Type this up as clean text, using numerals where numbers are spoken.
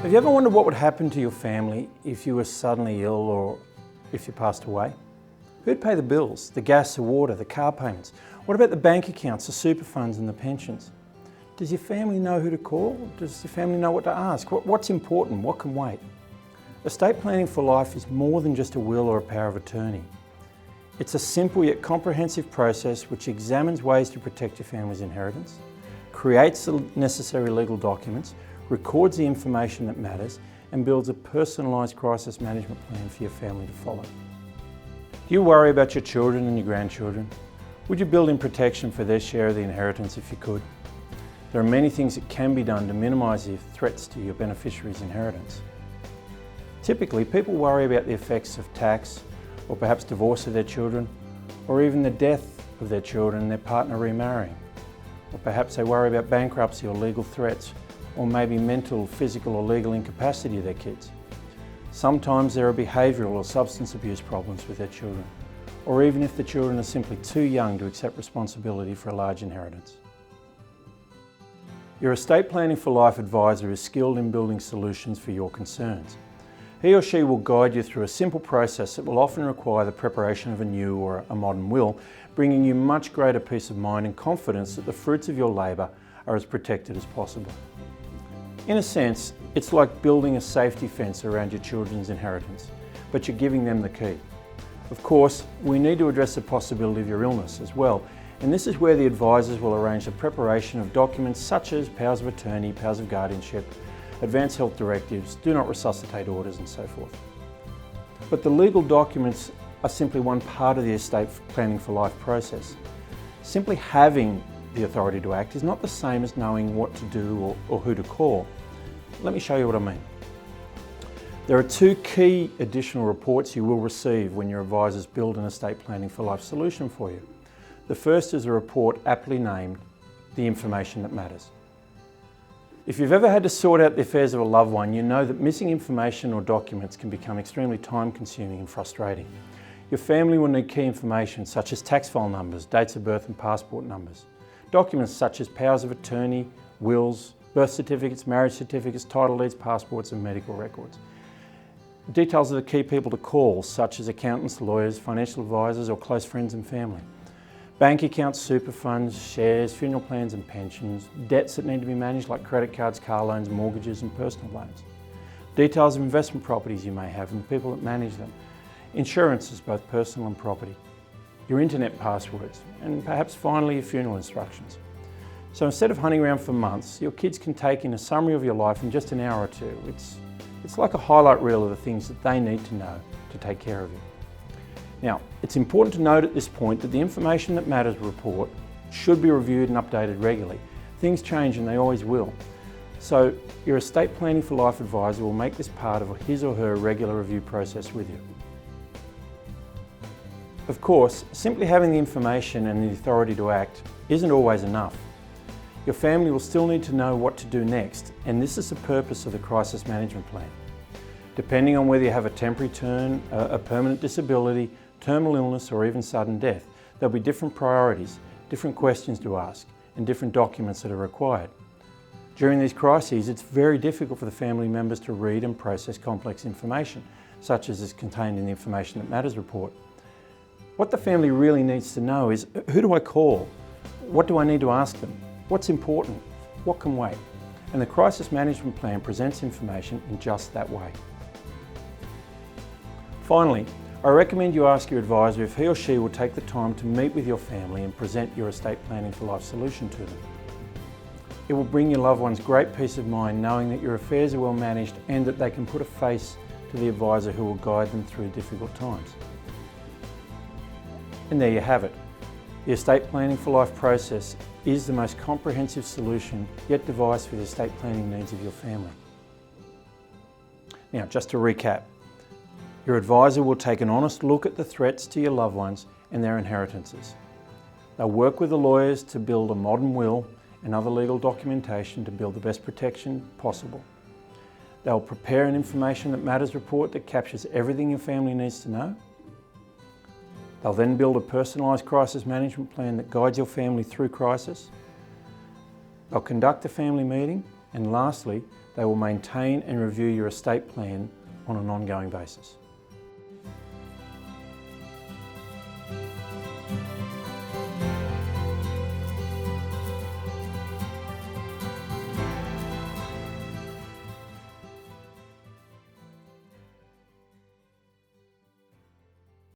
Have you ever wondered what would happen to your family if you were suddenly ill or if you passed away? Who'd pay the bills, the gas, the water, the car payments? What about the bank accounts, the super funds and the pensions? Does your family know who to call? Does your family know what to ask? What's important? What can wait? Estate planning for life is more than just a will or a power of attorney. It's a simple yet comprehensive process which examines ways to protect your family's inheritance, creates the necessary legal documents, records the information that matters, and builds a personalised crisis management plan for your family to follow. Do you worry about your children and your grandchildren? Would you build in protection for their share of the inheritance if you could? There are many things that can be done to minimise the threats to your beneficiaries' inheritance. Typically, people worry about the effects of tax, or perhaps divorce of their children, or even the death of their children and their partner remarrying. Or perhaps they worry about bankruptcy or legal threats, or maybe mental, physical or legal incapacity of their kids. Sometimes there are behavioural or substance abuse problems with their children, or even if the children are simply too young to accept responsibility for a large inheritance. Your estate planning for life advisor is skilled in building solutions for your concerns. He or she will guide you through a simple process that will often require the preparation of a new or a modern will, bringing you much greater peace of mind and confidence that the fruits of your labour are as protected as possible. In a sense, it's like building a safety fence around your children's inheritance, but you're giving them the key. Of course, we need to address the possibility of your illness as well, and this is where the advisors will arrange the preparation of documents such as powers of attorney, powers of guardianship, advance health directives, do not resuscitate orders and so forth. But the legal documents are simply one part of the estate planning for life process. Simply having the authority to act is not the same as knowing what to do or who to call. Let me show you what I mean. There are two key additional reports you will receive when your advisors build an estate planning for life solution for you. The first is a report aptly named, The Information That Matters. If you've ever had to sort out the affairs of a loved one, you know that missing information or documents can become extremely time-consuming and frustrating. Your family will need key information such as tax file numbers, dates of birth and passport numbers. Documents such as powers of attorney, wills, birth certificates, marriage certificates, title deeds, passports and medical records. Details of the key people to call such as accountants, lawyers, financial advisors or close friends and family. Bank accounts, super funds, shares, funeral plans and pensions, debts that need to be managed like credit cards, car loans, mortgages and personal loans. Details of investment properties you may have and the people that manage them. Insurances, both personal and property. Your internet passwords, and perhaps finally your funeral instructions. So instead of hunting around for months, your kids can take in a summary of your life in just an hour or two. It's like a highlight reel of the things that they need to know to take care of you. Now, it's important to note at this point that the Information That Matters report should be reviewed and updated regularly. Things change and they always will. So your estate planning for life advisor will make this part of his or her regular review process with you. Of course, simply having the information and the authority to act isn't always enough. Your family will still need to know what to do next, and this is the purpose of the crisis management plan. Depending on whether you have a temporary turn, a permanent disability, terminal illness or even sudden death, there'll be different priorities, different questions to ask, and different documents that are required. During these crises, it's very difficult for the family members to read and process complex information, such as is contained in the Information That Matters report. What the family really needs to know is, who do I call? What do I need to ask them? What's important? What can wait? And the crisis management plan presents information in just that way. Finally, I recommend you ask your advisor if he or she will take the time to meet with your family and present your estate planning for life solution to them. It will bring your loved ones great peace of mind knowing that your affairs are well managed and that they can put a face to the advisor who will guide them through difficult times. And there you have it. The estate planning for life process is the most comprehensive solution yet devised for the estate planning needs of your family. Now, just to recap, your advisor will take an honest look at the threats to your loved ones and their inheritances. They'll work with the lawyers to build a modern will and other legal documentation to build the best protection possible. They'll prepare an Information That Matters report that captures everything your family needs to know. They'll then build a personalised crisis management plan that guides your family through crisis. They'll conduct a family meeting And lastly, they will maintain and review your estate plan on an ongoing basis.